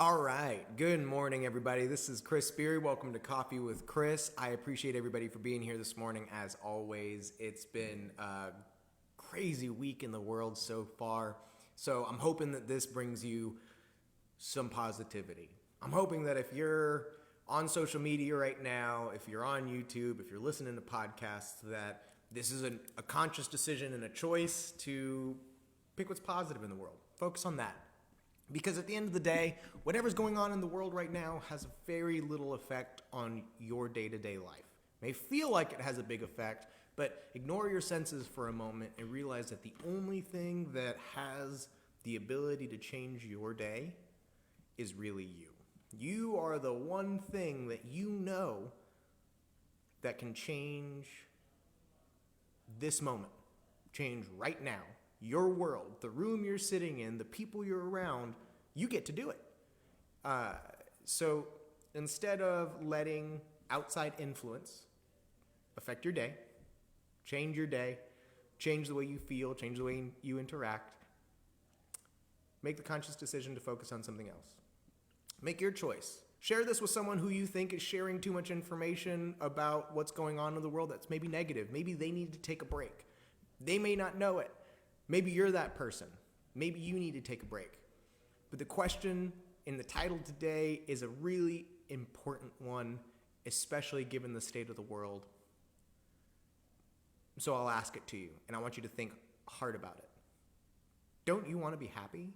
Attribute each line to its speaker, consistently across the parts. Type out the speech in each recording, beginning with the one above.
Speaker 1: All right. Good morning, everybody. This is Chris Speary. Welcome to Coffee with Chris. I appreciate everybody for being here this morning. As always, it's been a crazy week in the world so far. So I'm hoping that this brings you some positivity. I'm hoping that if you're on social media right now, if you're on YouTube, if you're listening to podcasts, that this is a conscious decision and a choice to pick what's positive in the world. Focus on that. Because at the end of the day, whatever's going on in the world right now has very little effect on your day-to-day life. It may feel like it has a big effect, but ignore your senses for a moment and realize that the only thing that has the ability to change your day is really you. You are the one thing that you know that can change this moment, change right now. Your world, the room you're sitting in, the people you're around, you get to do it. So instead of letting outside influence affect your day, change the way you feel, change the way you interact, make the conscious decision to focus on something else. Make your choice. Share this with someone who you think is sharing too much information about what's going on in the world that's maybe negative. Maybe they need to take a break. They may not know it. Maybe you're that person. Maybe you need to take a break. But the question in the title today is a really important one, especially given the state of the world. So I'll ask it to you, and I want you to think hard about it. Don't you want to be happy?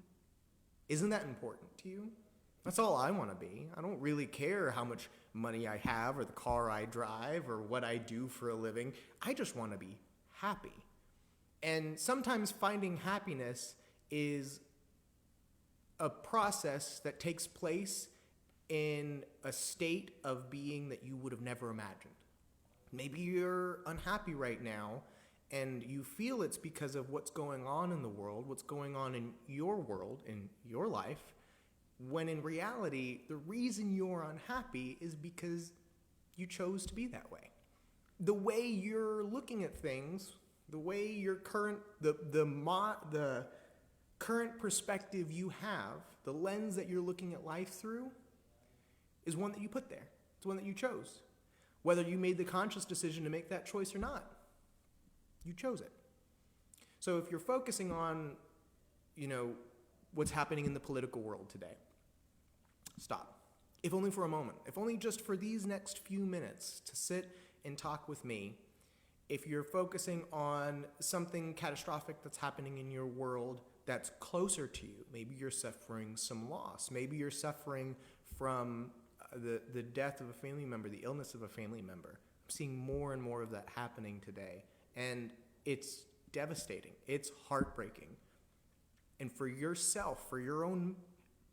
Speaker 1: Isn't that important to you? That's all I want to be. I don't really care how much money I have or the car I drive or what I do for a living. I just want to be happy. And sometimes finding happiness is a process that takes place in a state of being that you would have never imagined. Maybe you're unhappy right now and you feel it's because of what's going on in the world, what's going on in your world, in your life, when in reality, the reason you're unhappy is because you chose to be that way. The way you're looking at things, the way your current the current perspective you have, the lens that you're looking at life through, is one that you put there. It's one that you chose. Whether you made the conscious decision to make that choice or not, you chose it. So if you're focusing on, what's happening in the political world today, stop. If only for a moment. If only just for these next few minutes to sit and talk with me. If you're focusing on something catastrophic that's happening in your world that's closer to you, maybe you're suffering some loss. Maybe you're suffering from the death of a family member, the illness of a family member. I'm seeing more and more of that happening today. And it's devastating. It's heartbreaking. And for yourself, for your own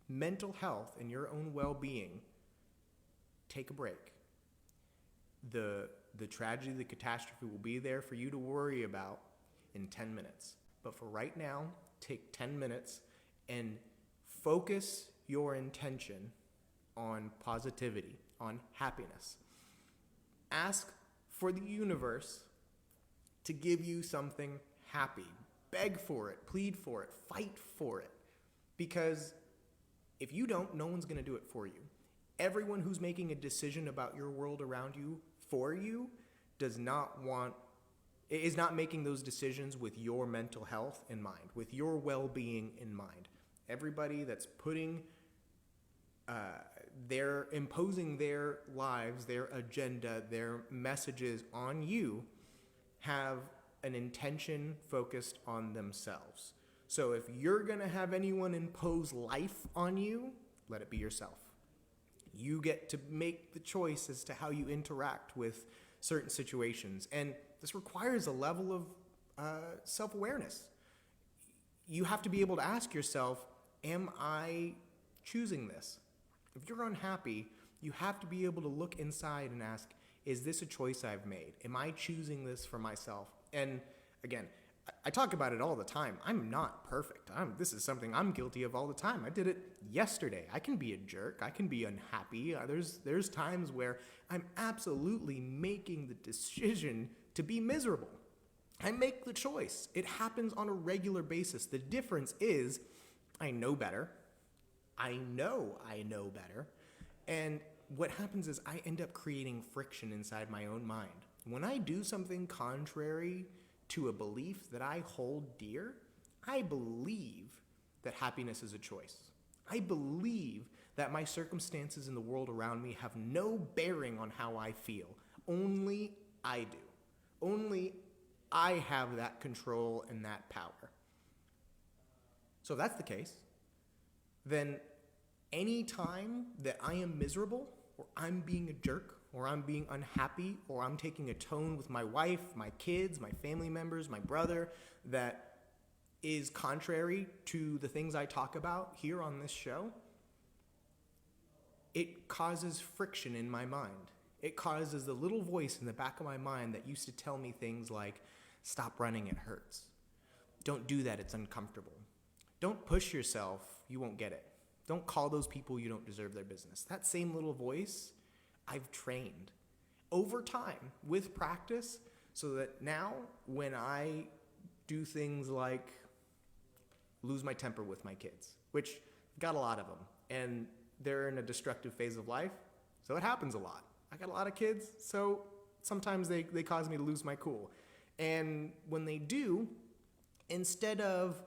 Speaker 1: mental health and your own well-being, take a break. The tragedy, the catastrophe will be there for you to worry about in 10 minutes. But for right now, take 10 minutes and focus your intention on positivity, on happiness. Ask for the universe to give you something happy. Beg for it, plead for it, fight for it. Because if you don't, no one's going to do it for you. Everyone who's making a decision about your world around you for you is not making those decisions with your mental health in mind, with your well-being in mind. Everybody that's imposing their lives, their agenda, their messages on you have an intention focused on themselves. So if you're going to have anyone impose life on you, let it be yourself. You get to make the choice as to how you interact with certain situations. And this requires a level of self-awareness. You have to be able to ask yourself, am I choosing this? If you're unhappy, you have to be able to look inside and ask, is this a choice I've made? Am I choosing this for myself? And again, I talk about it all the time. I'm not perfect. This is something I'm guilty of all the time. I did it yesterday. I can be a jerk. I can be unhappy. There's times where I'm absolutely making the decision to be miserable. I make the choice. It happens on a regular basis. The difference is I know better. I know better. And what happens is I end up creating friction inside my own mind. When I do something contrary to a belief that I hold dear, I believe that happiness is a choice. I believe that my circumstances in the world around me have no bearing on how I feel. Only I do. Only I have that control and that power. So if that's the case, then any time that I am miserable, or I'm being a jerk, or I'm being unhappy, or I'm taking a tone with my wife, my kids, my family members, my brother, that is contrary to the things I talk about here on this show, it causes friction in my mind. It causes the little voice in the back of my mind that used to tell me things like, stop running, it hurts. Don't do that, it's uncomfortable. Don't push yourself, you won't get it. Don't call those people you don't deserve their business. That same little voice, I've trained over time with practice so that now when I do things like lose my temper with my kids, which I've got a lot of them, and they're in a destructive phase of life, so it happens a lot. I got a lot of kids, so sometimes they cause me to lose my cool. And when they do, instead of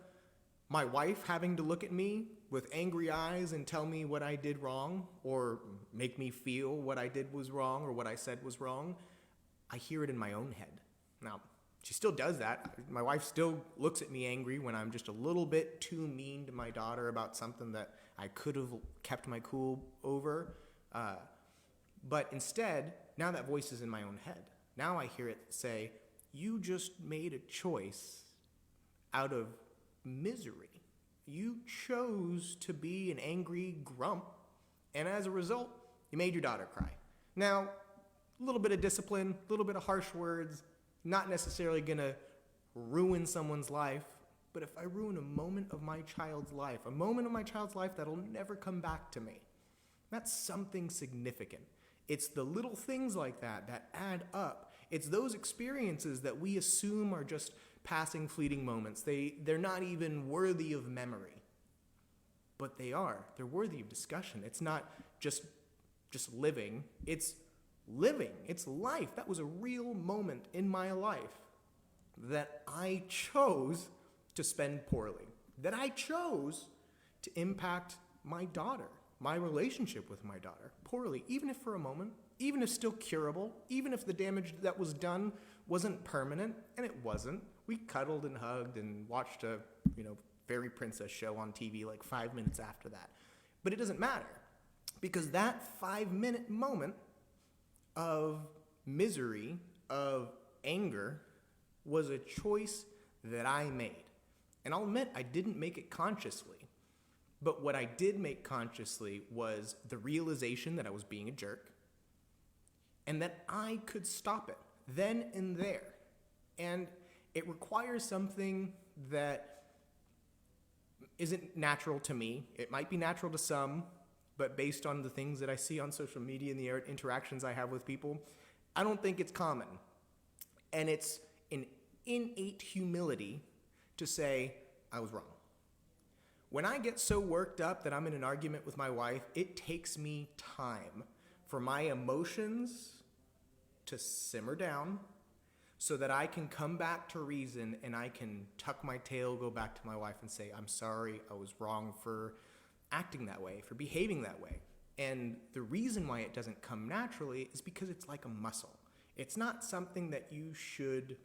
Speaker 1: my wife having to look at me with angry eyes and tell me what I did wrong, or make me feel what I did was wrong or what I said was wrong, I hear it in my own head. Now, she still does that. My wife still looks at me angry when I'm just a little bit too mean to my daughter about something that I could have kept my cool over. But instead, now that voice is in my own head. Now I hear it say, you just made a choice out of misery. You chose to be an angry grump, and as a result, you made your daughter cry. Now, a little bit of discipline, a little bit of harsh words, not necessarily going to ruin someone's life, but if I ruin a moment of my child's life, a moment of my child's life that'll never come back to me, that's something significant. It's the little things like that add up. It's those experiences that we assume are just passing, fleeting moments. They're not even worthy of memory. But they are. They're worthy of discussion. It's not just living. It's living. It's life. That was a real moment in my life that I chose to spend poorly. That I chose to impact my daughter, my relationship with my daughter, poorly, even if for a moment, even if still curable, even if the damage that was done wasn't permanent, and it wasn't. We cuddled and hugged and watched a, fairy princess show on TV like 5 minutes after that. But it doesn't matter, because that 5-minute moment of misery, of anger, was a choice that I made. And I'll admit, I didn't make it consciously. But what I did make consciously was the realization that I was being a jerk and that I could stop it then and there. And it requires something that isn't natural to me. It might be natural to some, but based on the things that I see on social media and the interactions I have with people, I don't think it's common. And it's an innate humility to say, I was wrong. When I get so worked up that I'm in an argument with my wife, it takes me time for my emotions to simmer down so that I can come back to reason and I can tuck my tail, go back to my wife and say, I'm sorry, I was wrong for acting that way, for behaving that way. And the reason why it doesn't come naturally is because it's like a muscle. It's not something that you should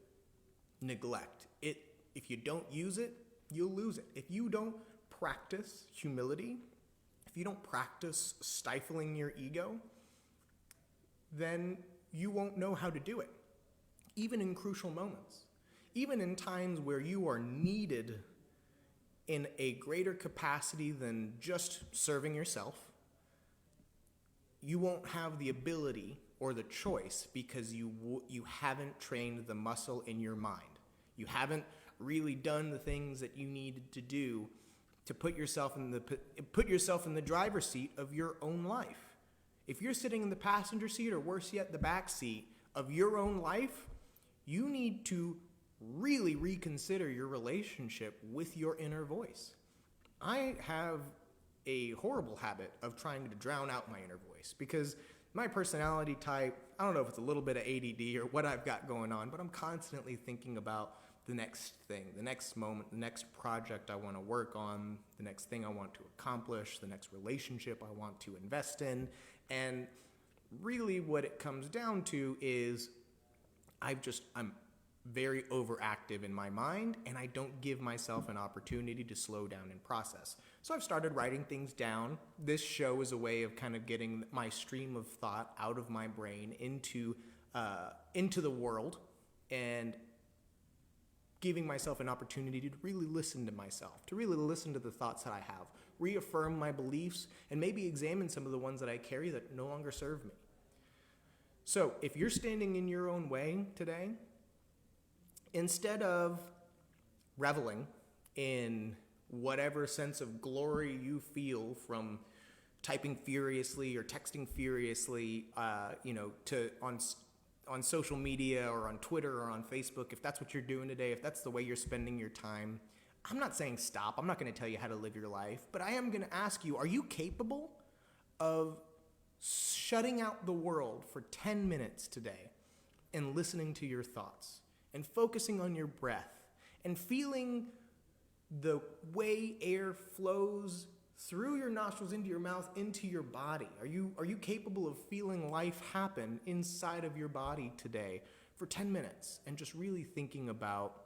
Speaker 1: neglect. If you don't use it, you'll lose it. If you don't practice humility, if you don't practice stifling your ego, then you won't know how to do it, even in crucial moments, even in times where you are needed in a greater capacity than just serving yourself. You won't have the ability or the choice because you haven't trained the muscle in your mind. You haven't really done the things that you needed to do to put yourself in the driver's seat of your own life. If you're sitting in the passenger seat, or worse yet, the back seat of your own life, you need to really reconsider your relationship with your inner voice. I have a horrible habit of trying to drown out my inner voice, because my personality type, I don't know if it's a little bit of ADD or what I've got going on, but I'm constantly thinking about the next thing, the next moment, the next project I want to work on, the next thing I want to accomplish, the next relationship I want to invest in. And really what it comes down to is I'm very overactive in my mind, and I don't give myself an opportunity to slow down and process. So I've started writing things down. This show is a way of kind of getting my stream of thought out of my brain into the world, and giving myself an opportunity to really listen to myself, to really listen to the thoughts that I have, reaffirm my beliefs, and maybe examine some of the ones that I carry that no longer serve me. So if you're standing in your own way today, instead of reveling in whatever sense of glory you feel from typing furiously or texting furiously, on social media or on Twitter or on Facebook, if that's what you're doing today, if that's the way you're spending your time, I'm not saying stop. I'm not going to tell you how to live your life, but I am going to ask you, are you capable of shutting out the world for 10 minutes today and listening to your thoughts and focusing on your breath and feeling the way air flows through your nostrils into your mouth into your body? Are you capable of feeling life happen inside of your body today for 10 minutes and just really thinking about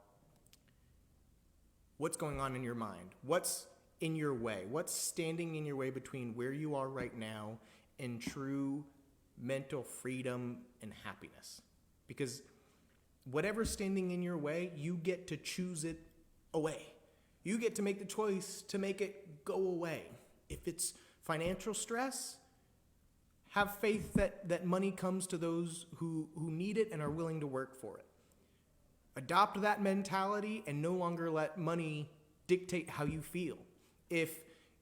Speaker 1: what's going on in your mind? What's in your way? What's standing in your way between where you are right now and true mental freedom and happiness? Because whatever's standing in your way, you get to choose it away. You get to make the choice to make it go away. If it's financial stress, have faith that money comes to those who need it and are willing to work for it. Adopt that mentality and no longer let money dictate how you feel. If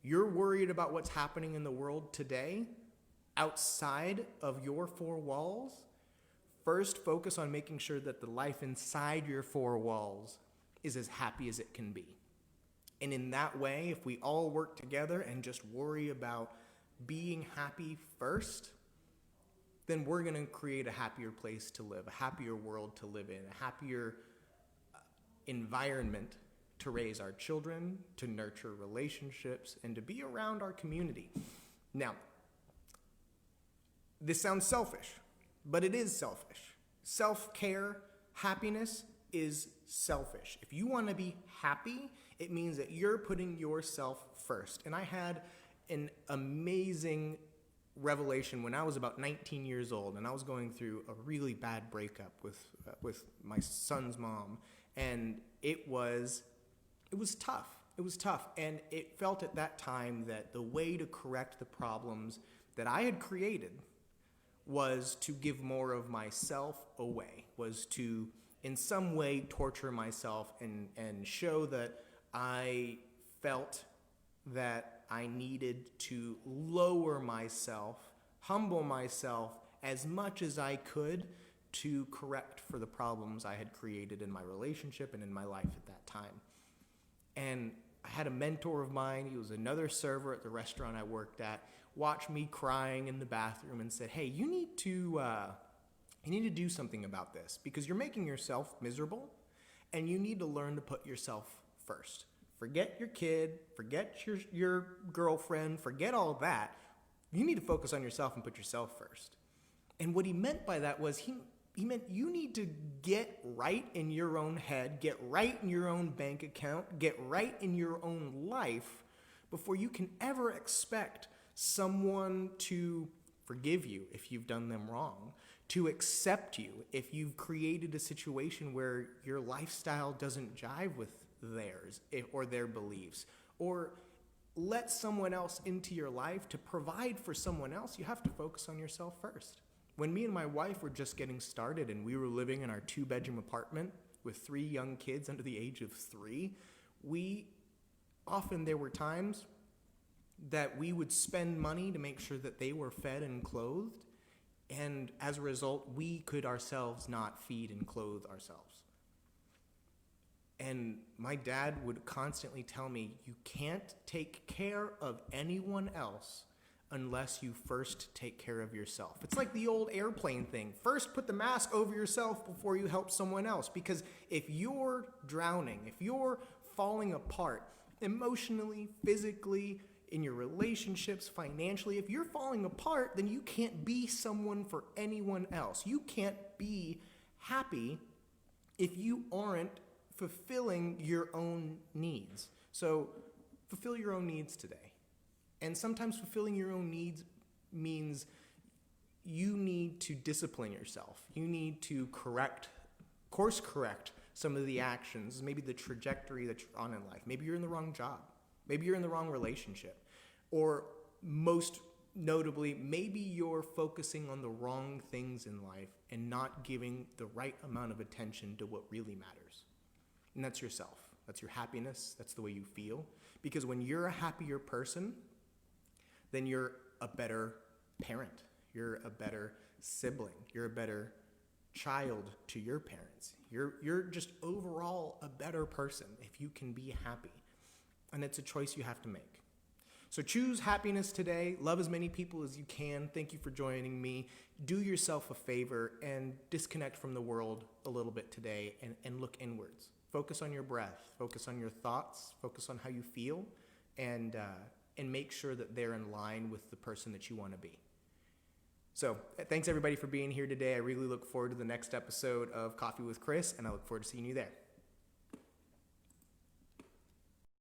Speaker 1: you're worried about what's happening in the world today, outside of your four walls, first focus on making sure that the life inside your four walls is as happy as it can be. And in that way, if we all work together and just worry about being happy first, then we're going to create a happier place to live, a happier world to live in, a happier environment to raise our children, to nurture relationships, and to be around our community. Now, this sounds selfish, but it is selfish. Self-care, happiness is selfish. If you want to be happy, it means that you're putting yourself first. And I had an amazing revelation when I was about 19 years old, and I was going through a really bad breakup with my son's mom, and it was tough. It was tough, and it felt at that time that the way to correct the problems that I had created was to give more of myself away, was to in some way torture myself and show that I felt that I needed to lower myself, humble myself as much as I could to correct for the problems I had created in my relationship and in my life at that time. And I had a mentor of mine, he was another server at the restaurant I worked at, watched me crying in the bathroom and said, "Hey, you need to do something about this because you're making yourself miserable and you need to learn to put yourself first. Forget your kid, forget your girlfriend, forget all that. You need to focus on yourself and put yourself first." And what he meant by that was he meant you need to get right in your own head, get right in your own bank account, get right in your own life before you can ever expect someone to forgive you if you've done them wrong, to accept you if you've created a situation where your lifestyle doesn't jive with theirs or their beliefs, or let someone else into your life to provide for someone else. You have to focus on yourself first. When me and my wife were just getting started and we were living in our 2-bedroom apartment with 3 young kids under the age of 3, there were times that we would spend money to make sure that they were fed and clothed, and as a result, we could ourselves not feed and clothe ourselves. And my dad would constantly tell me, you can't take care of anyone else unless you first take care of yourself. It's like the old airplane thing. First, put the mask over yourself before you help someone else. Because if you're drowning, if you're falling apart emotionally, physically, in your relationships, financially, if you're falling apart, then you can't be someone for anyone else. You can't be happy if you aren't fulfilling your own needs. So fulfill your own needs today. And sometimes fulfilling your own needs means you need to discipline yourself. You need to course correct some of the actions, maybe the trajectory that you're on in life. Maybe you're in the wrong job. Maybe you're in the wrong relationship. Or most notably, maybe you're focusing on the wrong things in life and not giving the right amount of attention to what really matters. And that's yourself. That's your happiness. That's the way you feel. Because when you're a happier person, then you're a better parent. You're a better sibling. You're a better child to your parents. You're just overall a better person if you can be happy. And it's a choice you have to make. So choose happiness today. Love as many people as you can. Thank you for joining me. Do yourself a favor and disconnect from the world a little bit today and look inwards. Focus on your breath. Focus on your thoughts. Focus on how you feel. And make sure that they're in line with the person that you want to be. So thanks everybody for being here today. I really look forward to the next episode of Coffee with Chris, and I look forward to seeing you there.